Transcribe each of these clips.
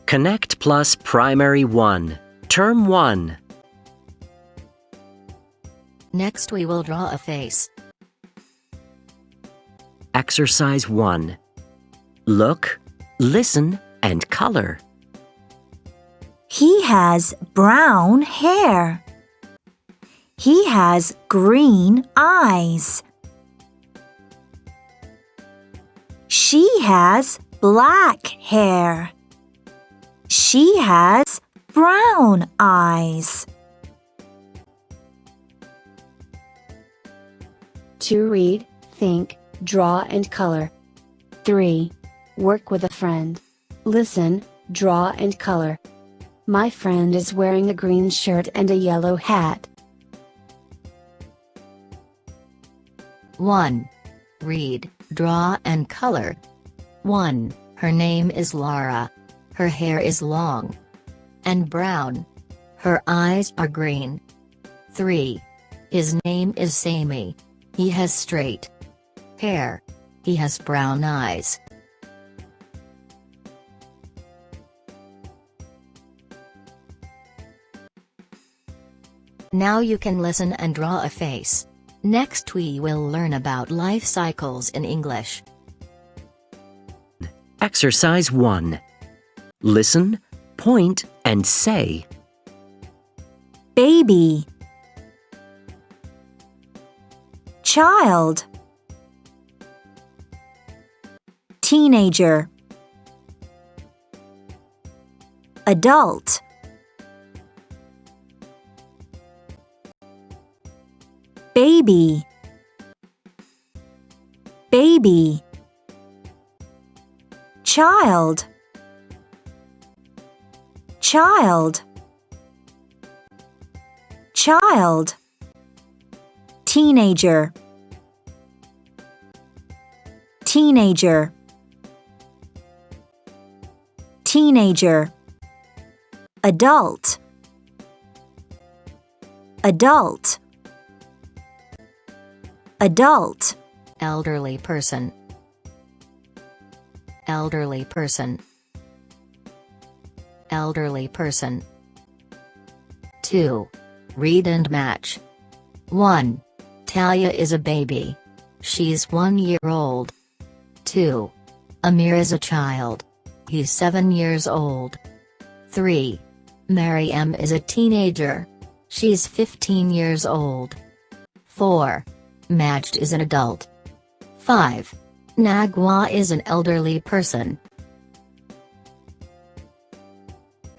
Connect Plus Primary 1, Term 1. Next we will draw a face. Exercise 1. Look, listen, and color. He has brown hair. He has green eyes. She has black hair. She has brown eyes. To read, think, draw and color. 3. Work with a friend. Listen, draw and color. My friend is wearing a green shirt and a yellow hat. 1. Read, draw and color. 1. Her name is Laura. Her hair is long and brown. Her eyes are green. 3. His name is Sammy. He has straight hair. He has brown eyes. Now you can listen and draw a face. Next we will learn about life cycles in English. Exercise 1. Listen, point, and say. Baby. Child. Teenager. Adult. Baby. Baby. Child. Child. Child. Teenager. Teenager. Teenager. Adult. Adult. Adult. Elderly person. Elderly person. Elderly person. 2. Read and match. 1. Talia is a baby. She's 1 year old. 2. Amir is a child. He's 7 years old. 3. Mariam is a teenager. She's 15 years old. 4. Majd is an adult. 5. Nagwa is an elderly person.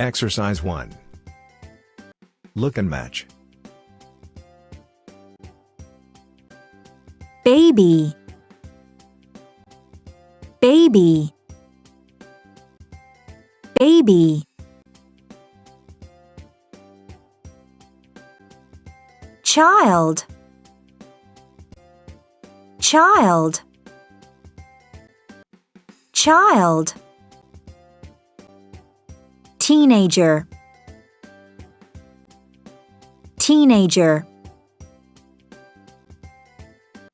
Exercise 1. Look and match. Baby. Baby. Baby. Child. Child. Child. Teenager. Teenager.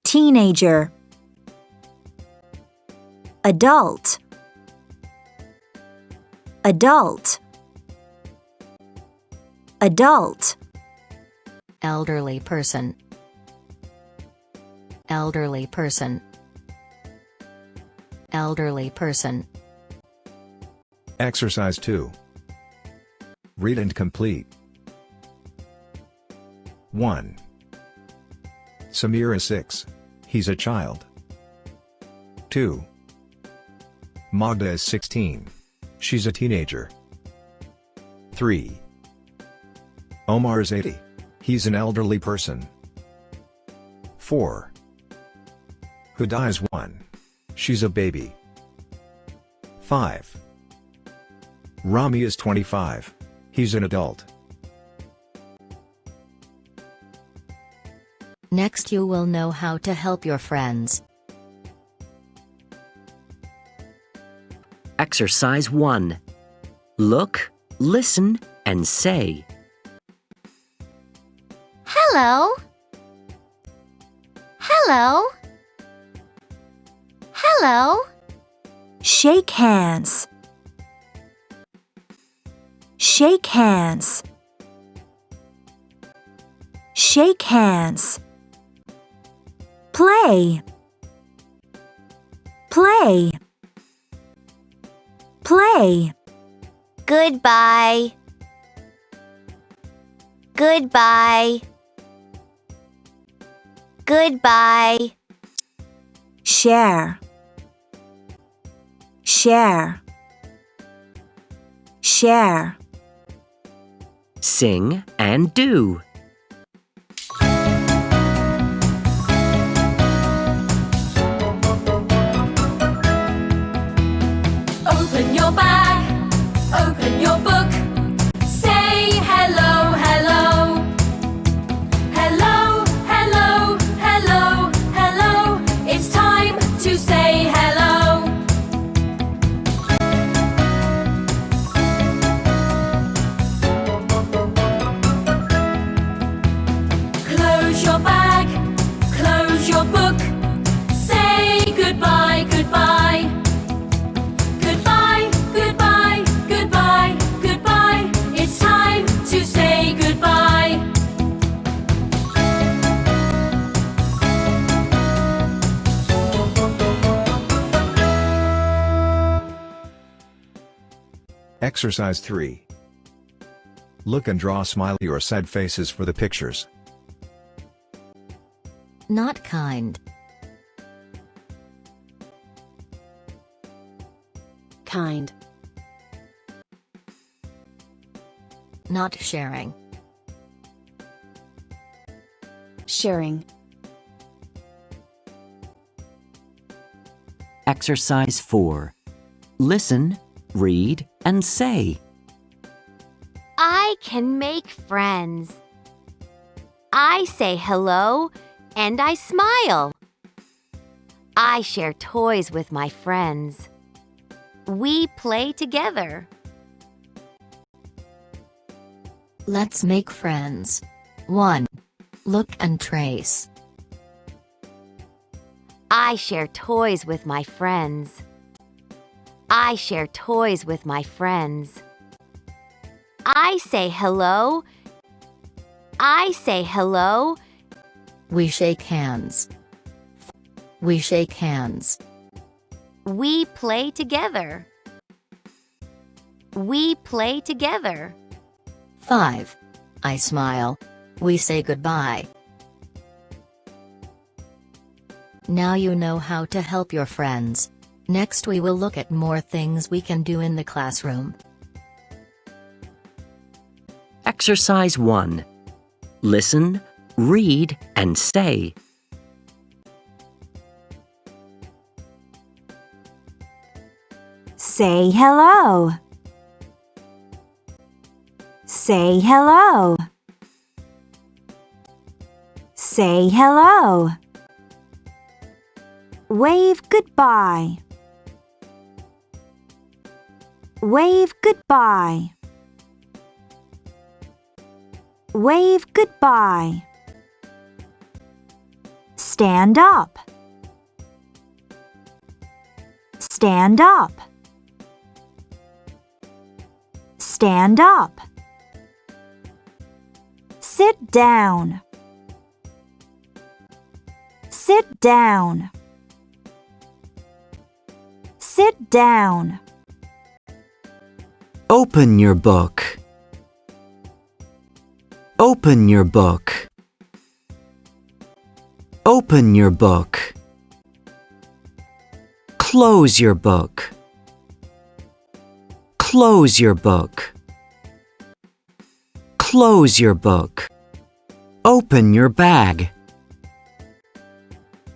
Teenager. Adult. Adult. Adult. Elderly person. Elderly person. Elderly person. Exercise 2. Read and complete. 1. Samir is 6. He's a child. 2. Magda is 16. She's a teenager. 3. Omar is 80. He's an elderly person. 4. Huda is 1. She's a baby. 5. Rami is 25. He's an adult. Next you will know how to help your friends. Exercise 1. Look, listen, and say. Hello. Hello. Hello. Shake hands. Shake hands. Shake hands. Play. Play. Play. Goodbye. Goodbye. Goodbye. Share. Share. Share. Sing and do. Open your bag, open your book. Say hello, hello. Hello, hello, hello, hello. It's time to say hello. Close your bag, close your book. Say goodbye, goodbye. Goodbye, goodbye, goodbye, goodbye. It's time to say goodbye. Exercise 3. Look and draw smiley or sad faces for the pictures. Not kind. Kind. Not sharing. Sharing. Exercise 4. Listen, read, and say. I can make friends. I say hello and I smile. I share toys with my friends. We play together. Let's make friends. 1. Look and trace. I share toys with my friends. I share toys with my friends. I say hello. I say hello. We shake hands. We shake hands. We play together. We play together. 5. I smile. We say goodbye. Now you know how to help your friends. Next we will look at more things we can do in the classroom. Exercise 1. Listen, read, and say. Say hello. Say hello. Say hello. Wave goodbye. Wave goodbye. Wave goodbye. Stand up. Stand up. Stand up. Sit down. Sit down. Sit down. Open your book. Open your book. Open your book. Close your book. Close your book. Close your book. Open your bag.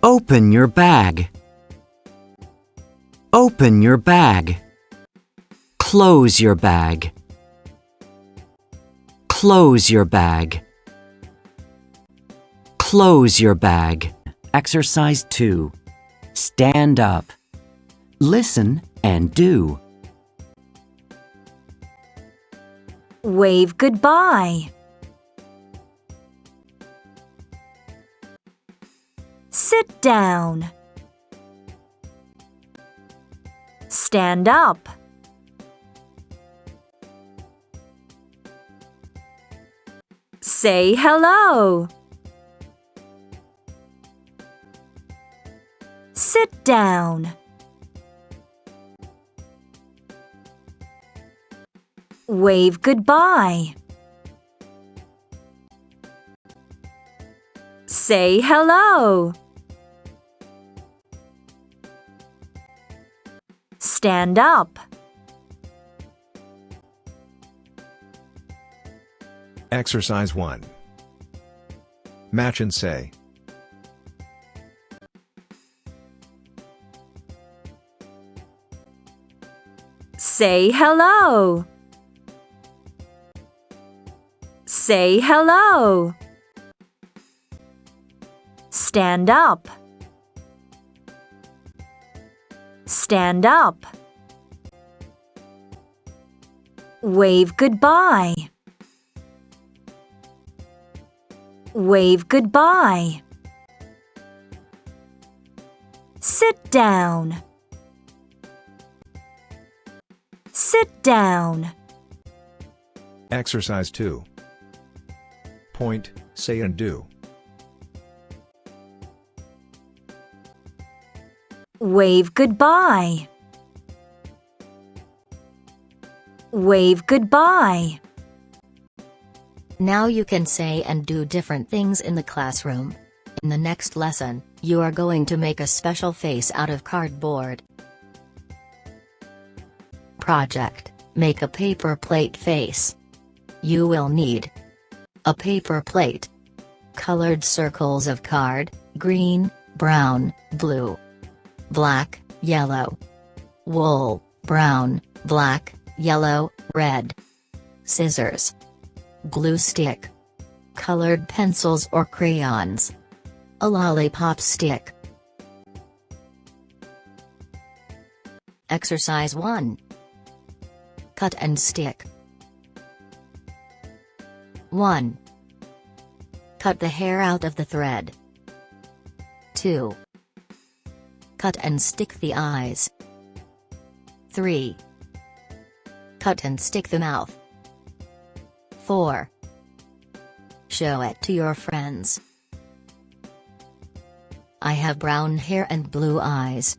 Open your bag. Open your bag. Close your bag. Close your bag. Close your bag. Exercise 2. Stand up. Listen and do. Wave goodbye. Sit down. Stand up. Say hello. Sit down. Wave goodbye. Say hello. Stand up. Exercise 1. Match and say. Say hello. Say hello. Stand up. Stand up. Wave goodbye. Wave goodbye. Sit down. Sit down. Exercise 2. Point, say and do. Wave goodbye. Wave goodbye. Now you can say and do different things in the classroom. In the next lesson, you are going to make a special face out of cardboard. Project: make a paper plate face. You will need a paper plate, colored circles of card, green, brown, blue, black, yellow, wool, brown, black, yellow, red, scissors, glue stick, colored pencils or crayons, a lollipop stick. Exercise 1. Cut and stick. 1. Cut the hair out of the thread. 2. Cut and stick the eyes. 3. Cut and stick the mouth. 4. Show it to your friends. I have brown hair and blue eyes.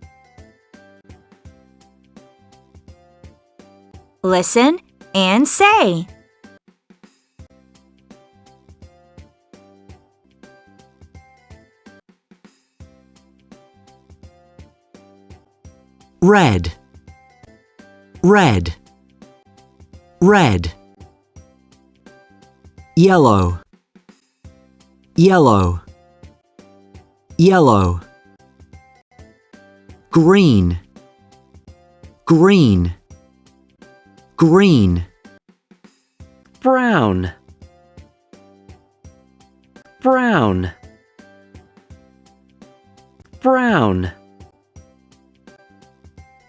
Listen and say. Red, red, red. Yellow, yellow, yellow. Green, green, green. Brown, brown, brown.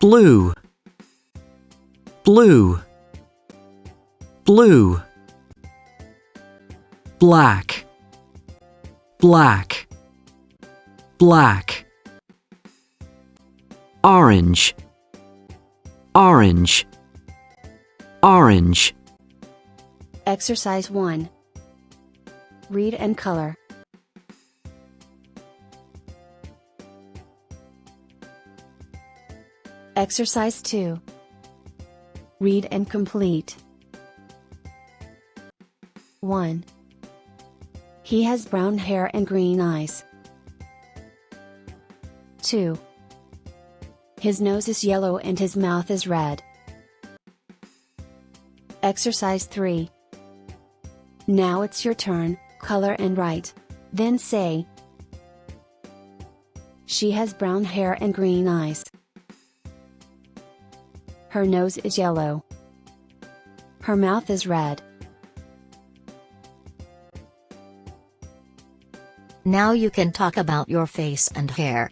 Blue, blue, blue. Black, black, black. Orange, orange, orange. Exercise 1. Read and color. Exercise 2. Read and complete. 1. He has brown hair and green eyes. 2. His nose is yellow and his mouth is red. Exercise 3. Now it's your turn, color and write. Then say, she has brown hair and green eyes. Her nose is yellow. Her mouth is red. Now you can talk about your face and hair.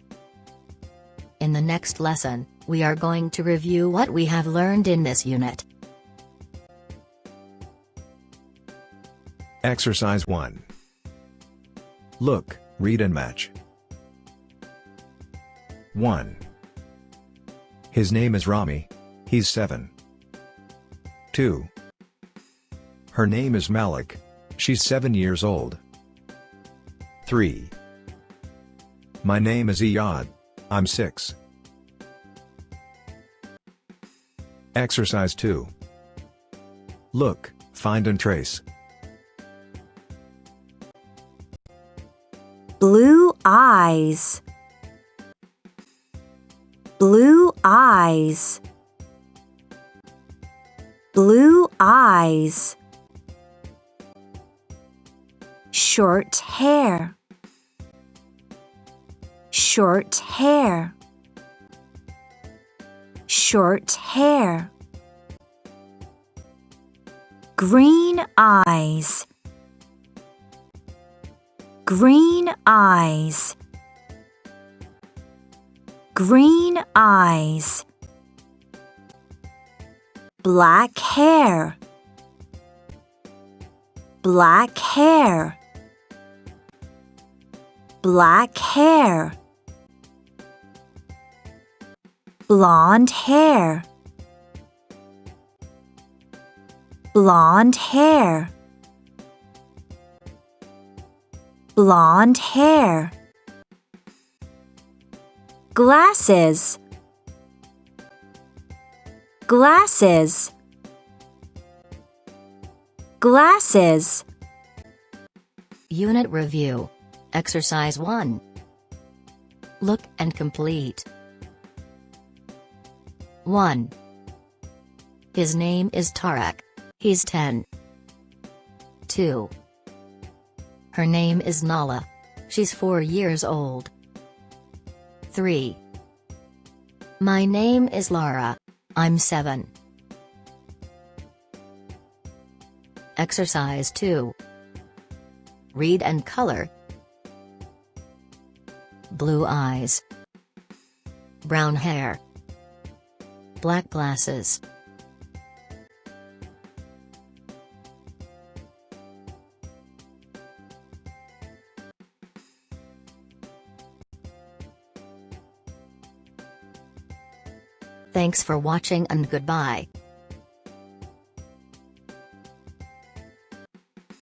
In the next lesson, we are going to review what we have learned in this unit. Exercise 1. Look, read and match. 1. His name is Rami. He's 7. 2. Her name is Malik. She's 7 years old. 3. My name is Iyad. I'm 6. Exercise 2. Look, find and trace. Blue eyes. Blue eyes. Blue eyes. Short hair. Short hair. Short hair. Green eyes. Green eyes. Green eyes. Black hair. Black hair. Black hair. Blonde hair. Blonde hair. Blonde hair. Glasses. Glasses. Glasses. Unit Review. Exercise 1. Look and complete. 1. His name is Tarek. He's 10. 2. Her name is Nala. She's 4 years old. 3. My name is Lara. I'm 7. Exercise 2. Read and color. Blue eyes. Brown hair. Black glasses. Thanks for watching and goodbye.